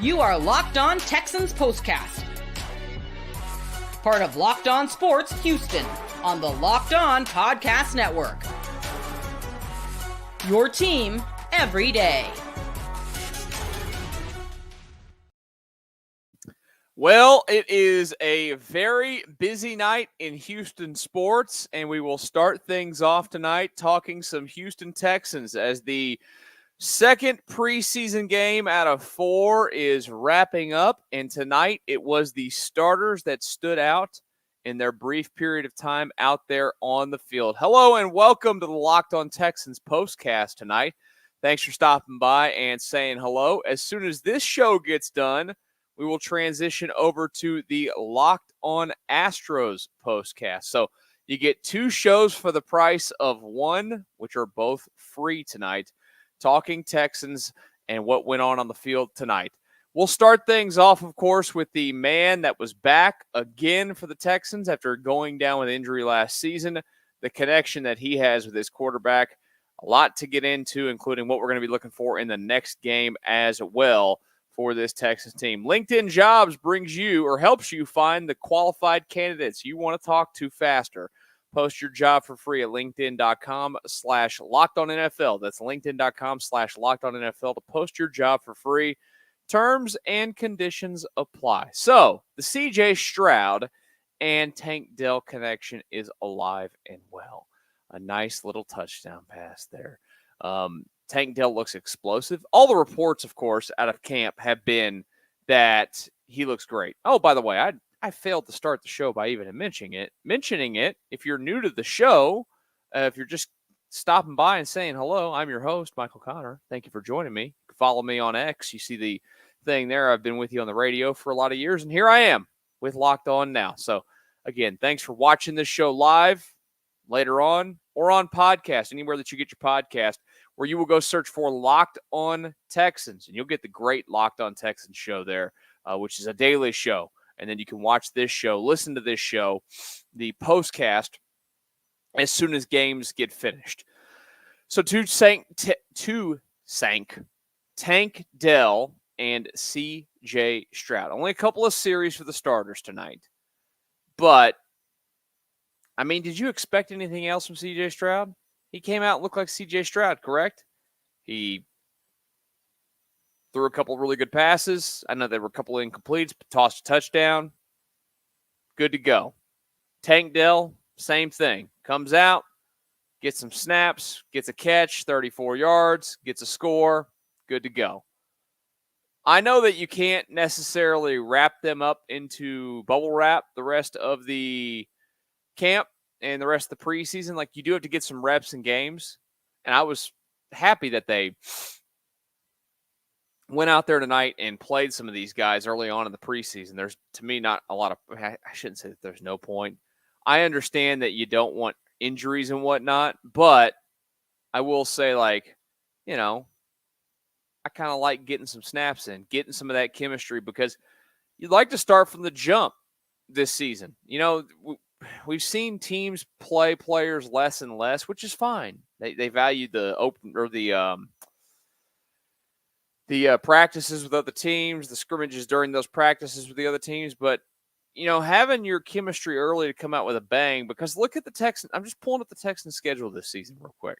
You are Locked On Texans Postcast, part of Locked On Sports Houston on the Locked On Podcast Network. Your team every day. Well, it is a very busy night in Houston sports, and we will start things off tonight talking some Houston Texans as the second preseason game out of 4 is wrapping up, and tonight it was the starters that stood out in their brief period of time out there on the field. Hello and welcome to the Locked On Texans Postcast tonight. Thanks for stopping by and saying hello. As soon as this show gets done, we will transition over to the Locked On Astros Postcast. So you get 2 shows for the price of 1, which are both free tonight, talking Texans and what went on the field tonight. We'll start things off, of course, with the man that was back again for the Texans after going down with injury last season, the connection that he has with his quarterback. A lot to get into, including what we're going to be looking for in the next game as well for this Texans team. LinkedIn Jobs brings you or helps you find the qualified candidates you want to talk to faster. Post your job for free at linkedin.com/LockedOnNFL. That's linkedin.com/LockedOnNFL to post your job for free. Terms and conditions apply. So the CJ Stroud and Tank Dell connection is alive and well. A nice little touchdown pass there. Tank Dell looks explosive. All the reports, of course, out of camp have been that he looks great. Oh, by the way, I failed to start the show by even mentioning it. If you're new to the show, if you're just stopping by and saying hello, I'm your host, Michael Connor. Thank you for joining me. Follow me on X. You see the thing there. I've been with you on the radio for a lot of years, and here I am with Locked On now. So, again, thanks for watching this show live, later on, or on podcast, anywhere that you get your podcast, where you will go search for Locked On Texans, and you'll get the great Locked On Texans show there, which is a daily show. And then you can watch this show, listen to this show, the postcast, as soon as games get finished. So Tank Dell and CJ Stroud. Only a couple of series for the starters tonight. But, I mean, did you expect anything else from CJ Stroud? He came out and looked like CJ Stroud, correct? He threw a couple of really good passes. I know there were a couple of incompletes, but tossed a touchdown. Good to go. Tank Dell, same thing. Comes out, gets some snaps, gets a catch, 34 yards, gets a score. Good to go. I know that you can't necessarily wrap them up into bubble wrap the rest of the camp and the rest of the preseason. Like, you do have to get some reps in games. And I was happy that they went out there tonight and played some of these guys early on in the preseason. There's, to me, not a lot of – I shouldn't say that there's no point. I understand that you don't want injuries and whatnot, but I will say, like, you know, I kind of like getting some snaps in, getting some of that chemistry, because you'd like to start from the jump this season. You know, we've seen teams play players less and less, which is fine. They value the open or the practices with other teams, the scrimmages during those practices with the other teams. But, you know, having your chemistry early to come out with a bang, because look at the Texans. I'm just pulling up the Texans schedule this season real quick.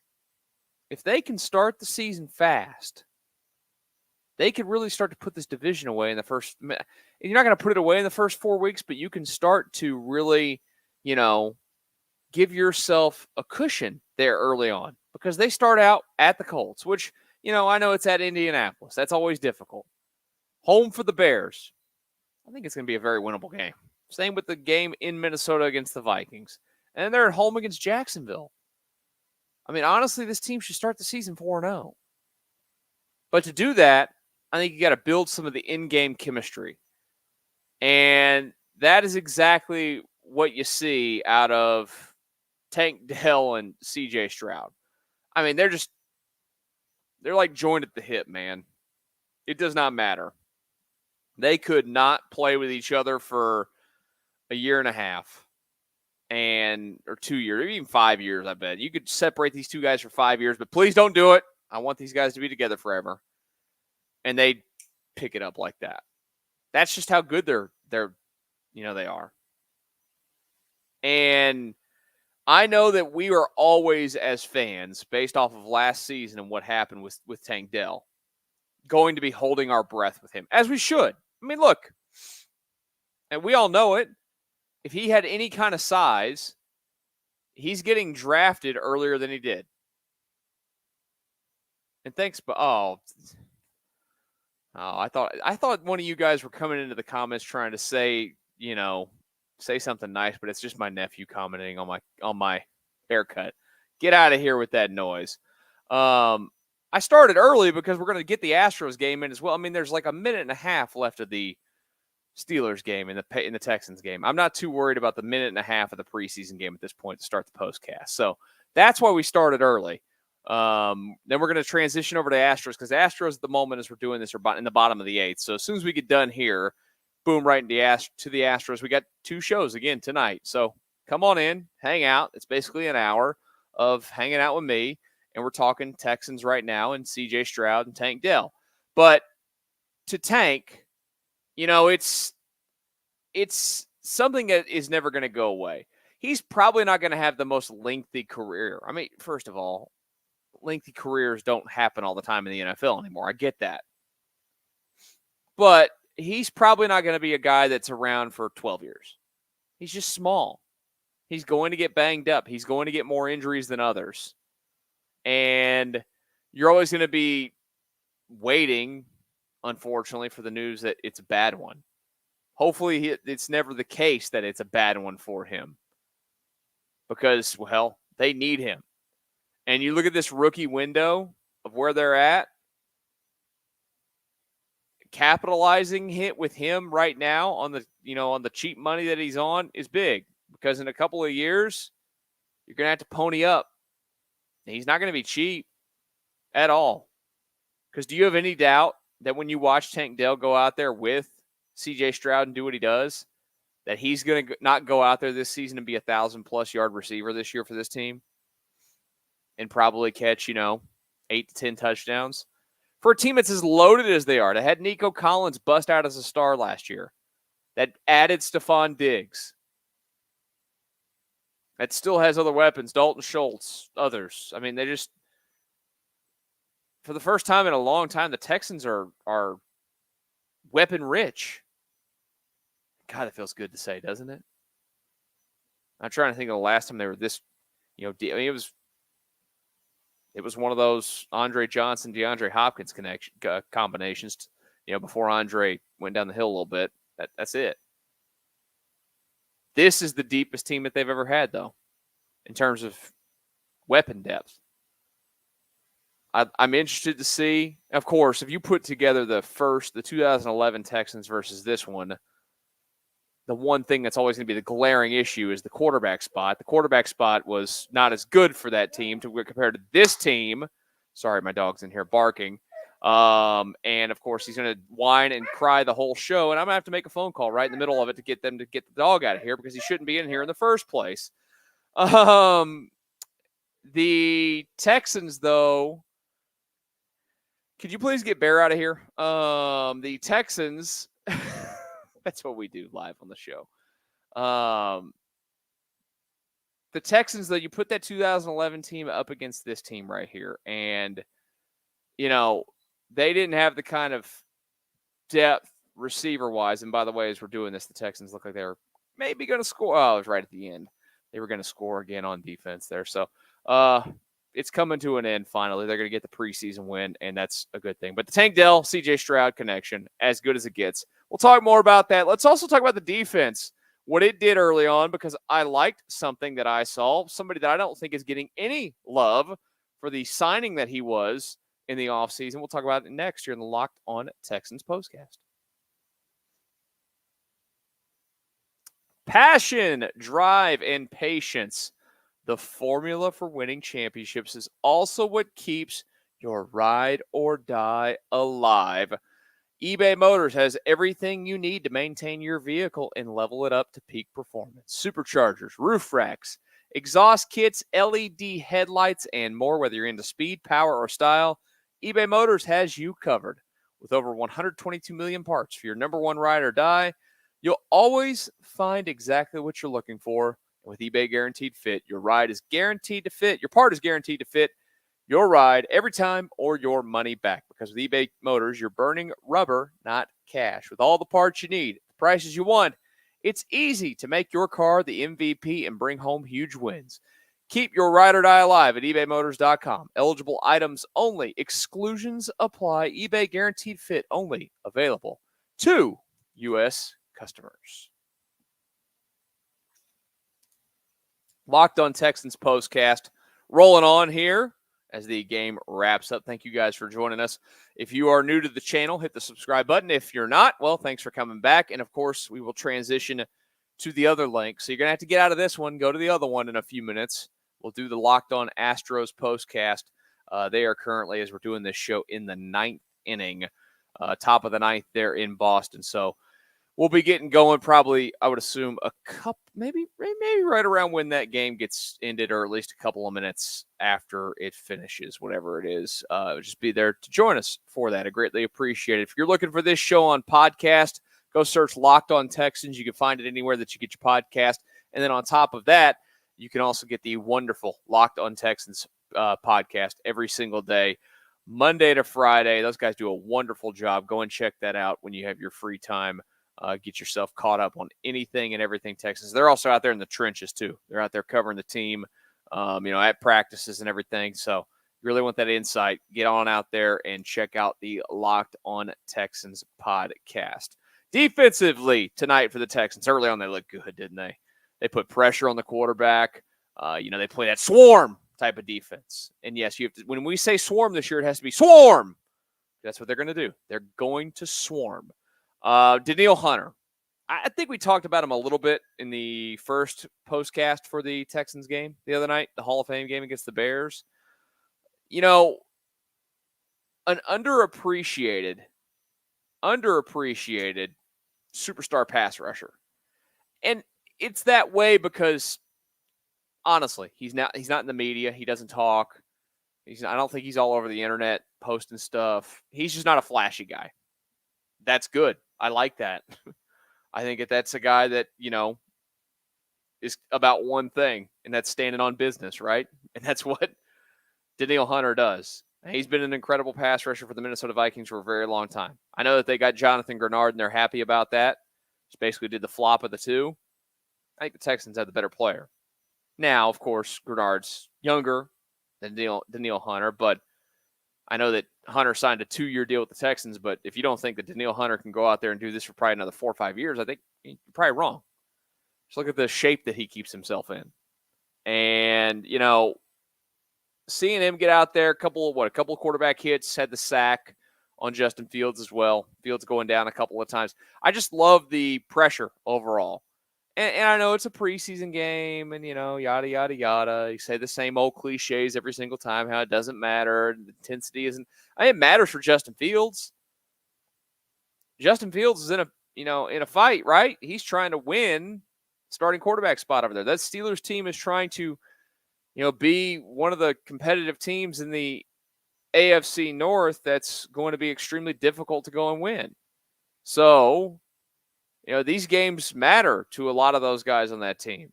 If they can start the season fast, they could really start to put this division away in the first. You're not going to put it away in the first 4 weeks, but you can start to really, you know, give yourself a cushion there early on, because they start out at the Colts, which, you know, I know it's at Indianapolis. That's always difficult. Home for the Bears. I think it's going to be a very winnable game. Same with the game in Minnesota against the Vikings. And then they're at home against Jacksonville. I mean, honestly, this team should start the season 4-0. But to do that, I think you got to build some of the in-game chemistry. And that is exactly what you see out of Tank Dell and CJ Stroud. I mean, they're like joined at the hip, man. It does not matter. They could not play with each other for a year and a half or 2 years, or even 5 years, I bet. You could separate these two guys for 5 years, but please don't do it. I want these guys to be together forever. And they pick it up like that. That's just how good they are. And I know that we are always, as fans, based off of last season and what happened with Tank Dell, going to be holding our breath with him, as we should. I mean, look, and we all know it. If he had any kind of size, he's getting drafted earlier than he did. And thanks, but I thought one of you guys were coming into the comments trying to say something nice, but it's just my nephew commenting on my haircut. Get out of here with that noise. I started early because we're going to get the Astros game in as well. I mean, there's like a minute and a half left of the Steelers game and the Texans game. I'm not too worried about the minute and a half of the preseason game at this point to start the postcast. So that's why we started early. Then we're going to transition over to Astros because Astros at the moment as we're doing this are in the bottom of the eighth. So as soon as we get done here, boom, right to the Astros. We got 2 shows again tonight. So come on in, hang out. It's basically an hour of hanging out with me. And we're talking Texans right now and CJ Stroud and Tank Dell. But to Tank, it's something that is never going to go away. He's probably not going to have the most lengthy career. I mean, first of all, lengthy careers don't happen all the time in the NFL anymore. I get that. But he's probably not going to be a guy that's around for 12 years. He's just small. He's going to get banged up. He's going to get more injuries than others. And you're always going to be waiting, unfortunately, for the news that it's a bad one. Hopefully, it's never the case that it's a bad one for him. Because, well, they need him. And you look at this rookie window of where they're at, capitalizing with him right now on the cheap money that he's on is big. Because in a couple of years, you're going to have to pony up. He's not going to be cheap at all. Because do you have any doubt that when you watch Tank Dell go out there with CJ Stroud and do what he does, that he's going to not go out there this season and be 1,000+ yard receiver this year for this team and probably catch, 8 to 10 touchdowns? For a team that's as loaded as they are, that had Nico Collins bust out as a star last year, that added Stephon Diggs, that still has other weapons, Dalton Schultz, others. I mean, they just, for the first time in a long time, the Texans are weapon rich. God, it feels good to say, doesn't it? I'm trying to think of the last time they were this, I mean, it was one of those Andre Johnson, DeAndre Hopkins combinations, before Andre went down the hill a little bit. That's it. This is the deepest team that they've ever had, though, in terms of weapon depth. I'm interested to see, of course, if you put together the 2011 Texans versus this one, the one thing that's always going to be the glaring issue is the quarterback spot. The quarterback spot was not as good for that team compared to this team. Sorry, my dog's in here barking. And, of course, he's going to whine and cry the whole show, and I'm going to have to make a phone call right in the middle of it to get them to get the dog out of here because he shouldn't be in here in the first place. The Texans, though, could you please get Bear out of here? The Texans, that's what we do live on the show. The Texans, though, you put that 2011 team up against this team right here, and, they didn't have the kind of depth receiver-wise. And by the way, as we're doing this, the Texans look like they're maybe going to score. Oh, it was right at the end. They were going to score again on defense there. So it's coming to an end finally. They're going to get the preseason win, and that's a good thing. But the Tank Dell, CJ Stroud connection, as good as it gets. We'll talk more about that. Let's also talk about the defense, what it did early on, because I liked something that I saw, somebody that I don't think is getting any love for the signing that he was in the offseason. We'll talk about it next year in the Locked On Texans Postcast. Passion, drive, and patience. The formula for winning championships is also what keeps your ride or die alive. eBay Motors has everything you need to maintain your vehicle and level it up to peak performance. Superchargers, roof racks, exhaust kits, LED headlights, and more. Whether you're into speed, power, or style, eBay Motors has you covered. With over 122 million parts for your number one ride or die, you'll always find exactly what you're looking for. With eBay Guaranteed Fit, your ride is guaranteed to fit. Your part is guaranteed to fit your ride every time or your money back. Because with eBay Motors, you're burning rubber, not cash. With all the parts you need, the prices you want, it's easy to make your car the MVP and bring home huge wins. Keep your ride or die alive at ebaymotors.com. Eligible items only. Exclusions apply. eBay Guaranteed Fit only available to U.S. customers. Locked On Texans Postcast rolling on here as the game wraps up. Thank you guys for joining us. If you are new to the channel, hit the subscribe button. If you're not, well, thanks for coming back. And, of course, we will transition to the other link. So you're going to have to get out of this one, go to the other one in a few minutes. We'll do the Locked On Astros Postcast. They are currently, as we're doing this show, in the ninth inning, top of the ninth there in Boston. So we'll be getting going probably, I would assume, a couple, maybe right around when that game gets ended, or at least a couple of minutes after it finishes, whatever it is. Just be there to join us for that. I greatly appreciate it. If you're looking for this show on podcast, go search Locked On Texans. You can find it anywhere that you get your podcast. And then on top of that, you can also get the wonderful Locked On Texans podcast every single day, Monday to Friday. Those guys do a wonderful job. Go and check that out when you have your free time. Get yourself caught up on anything and everything Texans. They're also out there in the trenches, too. They're out there covering the team, at practices and everything. So you really want that insight, get on out there and check out the Locked On Texans podcast. Defensively tonight for the Texans, early on they looked good, didn't they? They put pressure on the quarterback. They play that swarm type of defense. And yes, you have to. When we say swarm this year, it has to be swarm. That's what they're going to do. They're going to swarm. Danielle Hunter. I think we talked about him a little bit in the first postcast for the Texans game the other night, the Hall of Fame game against the Bears. An underappreciated superstar pass rusher. And it's that way because, honestly, he's not in the media. He doesn't talk. I don't think he's all over the internet posting stuff. He's just not a flashy guy. That's good. I like that. I think that's a guy that, is about one thing, and that's standing on business, right? And that's what Danielle Hunter does. He's been an incredible pass rusher for the Minnesota Vikings for a very long time. I know that they got Jonathan Grenard, and they're happy about that. Just basically did the flop of the two. I think the Texans had the better player. Now, of course, Grenard's younger than Danielle Hunter, but I know that Hunter signed a 2-year deal with the Texans, but if you don't think that Danielle Hunter can go out there and do this for probably another 4 or 5 years, I think you're probably wrong. Just look at the shape that he keeps himself in. And, seeing him get out there, a couple of quarterback hits, had the sack on Justin Fields as well. Fields going down a couple of times. I just love the pressure overall. And I know it's a preseason game and, yada, yada, yada. You say the same old cliches every single time, how it doesn't matter. The intensity isn't. It matters for Justin Fields. Justin Fields is in a fight, right? He's trying to win starting quarterback spot over there. That Steelers team is trying to, be one of the competitive teams in the AFC North that's going to be extremely difficult to go and win. So, these games matter to a lot of those guys on that team.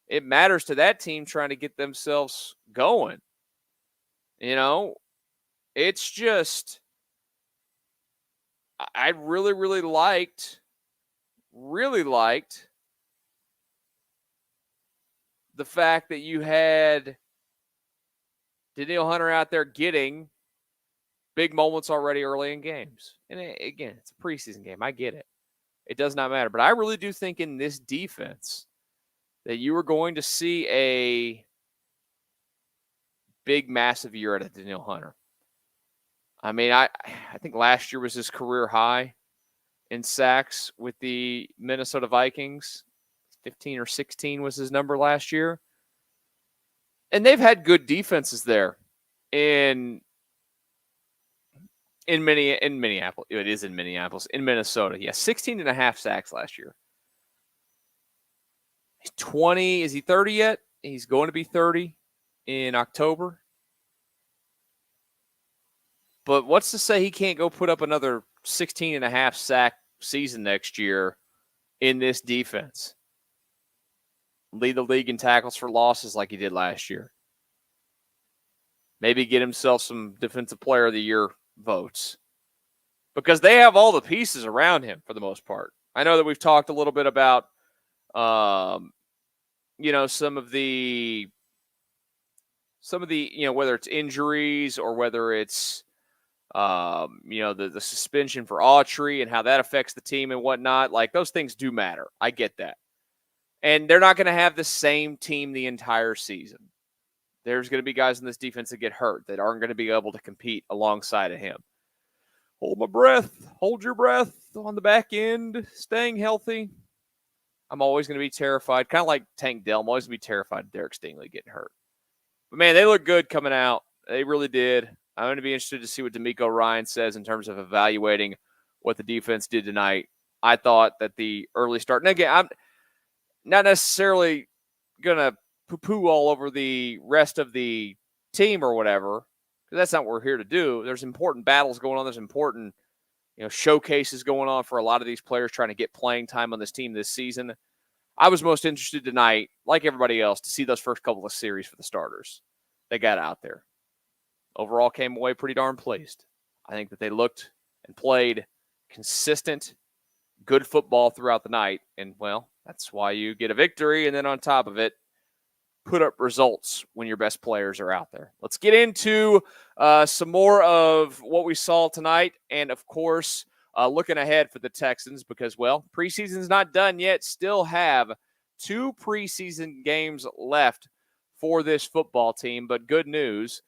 It matters to that team trying to get themselves going. It's just, I really, really liked the fact that you had Danielle Hunter out there getting big moments already early in games. And again, it's a preseason game. I get it. It does not matter. But I really do think in this defense that you are going to see a big, massive year out of Danielle Hunter. I mean, I think last year was his career high in sacks with the Minnesota Vikings. 15 or 16 was his number last year. And they've had good defenses there in Minneapolis. It is in Minneapolis. In Minnesota. Yeah, 16 and a half sacks last year. He's 20. Is he 30 yet? He's going to be 30 in October. But what's to say he can't go put up another 16 and a half sack season next year in this defense? Lead the league in tackles for losses like he did last year. Maybe get himself some Defensive Player of the Year votes. Because they have all the pieces around him for the most part. I know that we've talked a little bit about, some of the, whether it's injuries or whether it's, the suspension for Autry and how that affects the team and whatnot. Like, those things do matter. I get that. And they're not going to have the same team the entire season. There's going to be guys in this defense that get hurt that aren't going to be able to compete alongside of him. Hold my breath. Hold your breath on the back end. Staying healthy. I'm always going to be terrified. Kind of like Tank Dell. I'm always going to be terrified of Derek Stingley getting hurt. But, man, they look good coming out. They really did. I'm going to be interested to see what D'Amico Ryan says in terms of evaluating what the defense did tonight. I thought that the early start – and, again, I'm not necessarily going to poo-poo all over the rest of the team or whatever, because that's not what we're here to do. There's important battles going on. There's important, showcases going on for a lot of these players trying to get playing time on this team this season. I was most interested tonight, like everybody else, to see those first couple of series for the starters. They got out there. Overall, came away pretty darn pleased. I think that they looked and played consistent, good football throughout the night. And, well, that's why you get a victory. And then on top of it, put up results when your best players are out there. Let's get into some more of what we saw tonight. And, of course, looking ahead for the Texans because, well, preseason's not done yet. Still have 2 preseason games left for this football team. But good news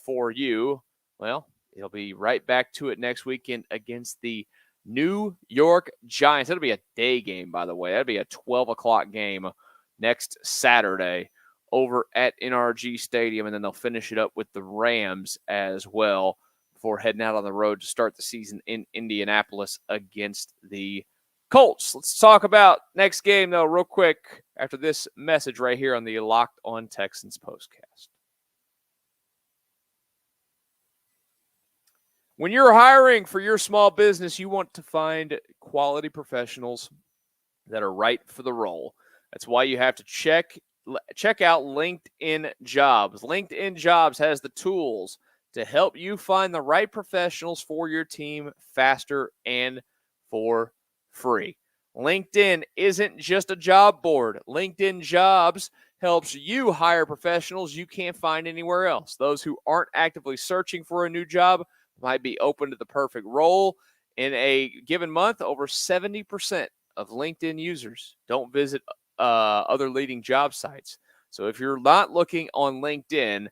for you, well, it'll be right back to it next weekend against the New York Giants. It'll be a day game, by the way. That'll be a 12 o'clock game next Saturday over at NRG Stadium, and then they'll finish it up with the Rams as well before heading out on the road to start the season in Indianapolis against the Colts. Let's talk about next game, though, real quick after this message right here on the Locked On Texans Postcast. When you're hiring for your small business, you want to find quality professionals that are right for the role. That's why you have to check out LinkedIn Jobs. LinkedIn Jobs has the tools to help you find the right professionals for your team faster and for free. LinkedIn isn't just a job board. LinkedIn Jobs helps you hire professionals you can't find anywhere else. Those who aren't actively searching for a new job might be open to the perfect role. In a given month, over 70% of LinkedIn users don't visit other leading job sites. So if you're not looking on LinkedIn,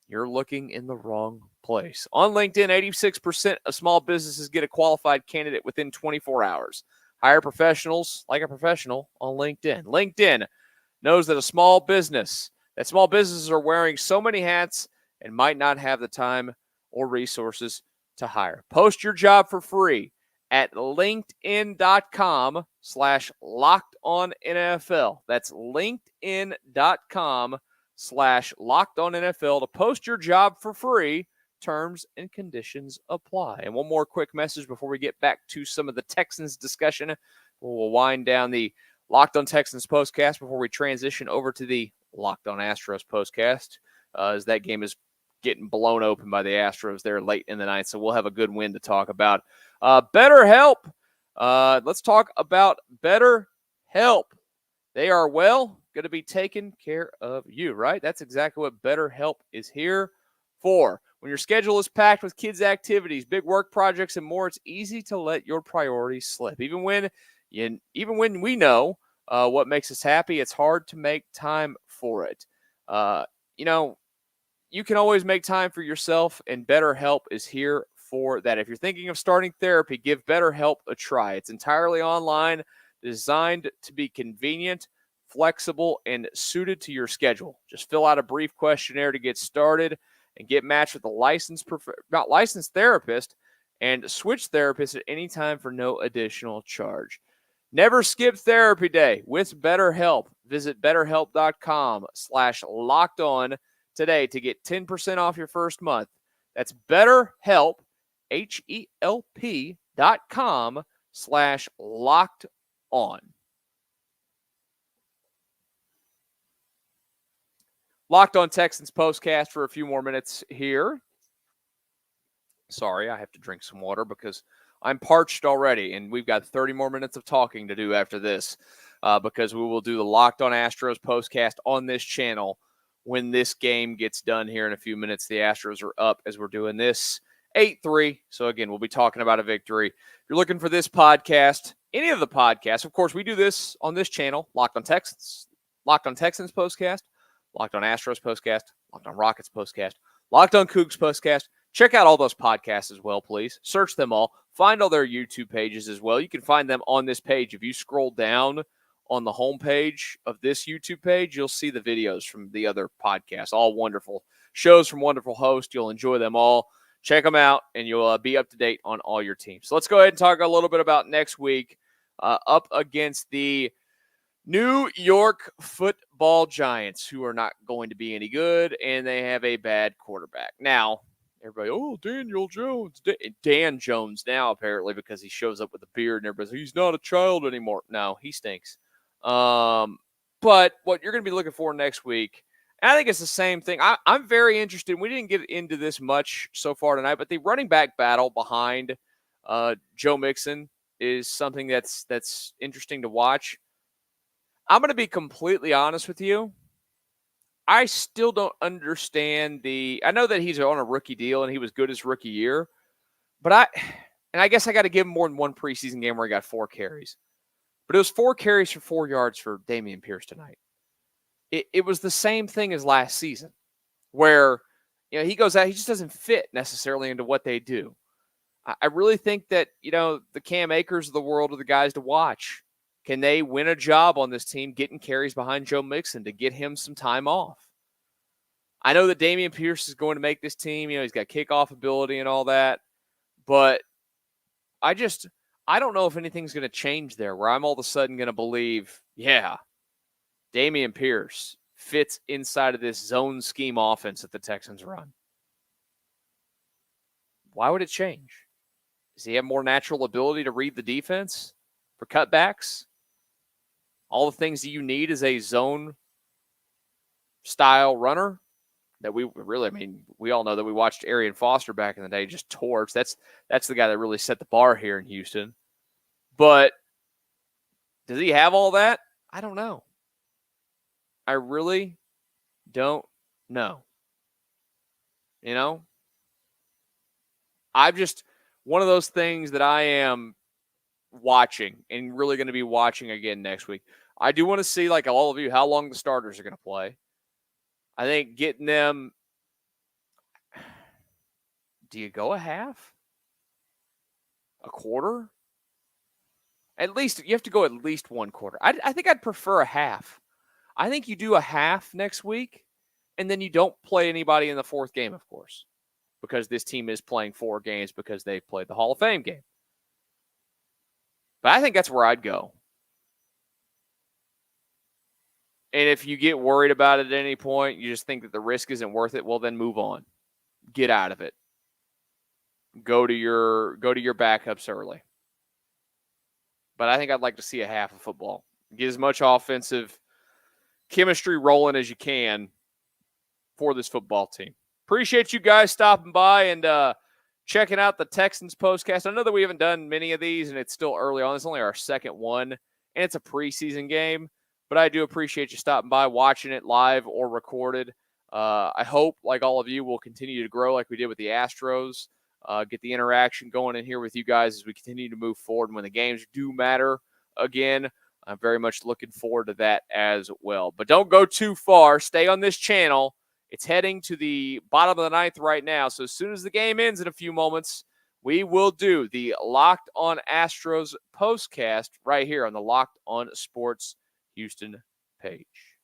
you're looking in the wrong place. On LinkedIn, 86% of small businesses get a qualified candidate within 24 hours. Hire professionals like a professional on LinkedIn. LinkedIn knows that small businesses are wearing so many hats and might not have the time or resources to hire. Post your job for free at linkedin.com/LockedOnNFL. That's linkedin.com/LockedOnNFL to post your job for free. Terms and conditions apply. And one more quick message before we get back to some of the Texans discussion. We'll wind down the Locked On Texans Postcast before we transition over to the Locked On Astros Postcast, as that game is getting blown open by the Astros there late in the night. So we'll have a good win to talk about. BetterHelp. Let's talk about BetterHelp. They are, well, going to be taking care of you, right? That's exactly what BetterHelp is here for. When your schedule is packed with kids' activities, big work projects, and more, it's easy to let your priorities slip. Even when we know what makes us happy, it's hard to make time for it. You can always make time for yourself, and BetterHelp is here for that. If you're thinking of starting therapy, give BetterHelp a try. It's entirely online, designed to be convenient, flexible, and suited to your schedule. Just fill out a brief questionnaire to get started and get matched with a licensed therapist and switch therapists at any time for no additional charge. Never skip therapy day with BetterHelp. Visit BetterHelp.com/LockedOn today to get 10% off your first month. That's BetterHelp, HELP.com/locked-on. Locked On Texans Postcast for a few more minutes here. Sorry, I have to drink some water because I'm parched already, and we've got 30 more minutes of talking to do after this because we will do the Locked On Astros Postcast on this channel when this game gets done here in a few minutes. The Astros are up as we're doing this 8-3. So, again, we'll be talking about a victory. If you're looking for this podcast, any of the podcasts, of course, we do this on this channel, Locked On Texans Postcast, Locked On Astros Postcast, Locked On Rockets Postcast, Locked On Cougs Postcast. Check out all those podcasts as well, please. Search them all. Find all their YouTube pages as well. You can find them on this page. If you scroll down on the homepage of this YouTube page, you'll see the videos from the other podcasts. All wonderful shows from wonderful hosts. You'll enjoy them all. Check them out, and you'll be up to date on all your teams. So let's go ahead and talk a little bit about next week up against the New York Football Giants, who are not going to be any good, and they have a bad quarterback. Now, everybody, Daniel Jones. Dan Jones now, apparently, because he shows up with a beard and everybody's like, he's not a child anymore. No, he stinks. But what you're going to be looking for next week, and I think it's the same thing. I'm very interested. We didn't get into this much so far tonight, but the running back battle behind Joe Mixon is something that's interesting to watch. I'm going to be completely honest with you. I still don't understand I know that he's on a rookie deal and he was good his rookie year, but I guess I got to give him more than one preseason game where he got 4 carries. But it was 4 carries for 4 yards for Dameon Pierce tonight. It was the same thing as last season where, he goes out, he just doesn't fit necessarily into what they do. I really think that, the Cam Akers of the world are the guys to watch. Can they win a job on this team getting carries behind Joe Mixon to get him some time off? I know that Dameon Pierce is going to make this team. He's got kickoff ability and all that. But I don't know if anything's going to change there where I'm all of a sudden going to believe, Dameon Pierce fits inside of this zone scheme offense that the Texans run. Why would it change? Does he have more natural ability to read the defense for cutbacks? All the things that you need as a zone style runner that we all know that we watched Arian Foster back in the day just torch. That's the guy that really set the bar here in Houston. But does he have all that? I don't know. I really don't know. I'm just one of those things that I am watching and really going to be watching again next week. I do want to see, like all of you, how long the starters are going to play. I think getting them, do you go a half? A quarter? At least, you have to go at least one quarter. I think I'd prefer a half. I think you do a half next week, and then you don't play anybody in the 4th game, of course, because this team is playing 4 games because they played the Hall of Fame game. But I think that's where I'd go. And if you get worried about it at any point, you just think that the risk isn't worth it, well, then move on. Get out of it. Go to your backups early. But I think I'd like to see a half of football. Get as much offensive chemistry rolling as you can for this football team. Appreciate you guys stopping by and checking out the Texans Postcast. I know that we haven't done many of these, and it's still early on. It's only our second one, and it's a preseason game. But I do appreciate you stopping by, watching it live or recorded. I hope, like all of you, we'll continue to grow like we did with the Astros. Get the interaction going in here with you guys as we continue to move forward. And when the games do matter again, I'm very much looking forward to that as well. But don't go too far. Stay on this channel. It's heading to the bottom of the 9th right now. So as soon as the game ends in a few moments, we will do the Locked On Astros Postcast right here on the Locked On Sports Houston page.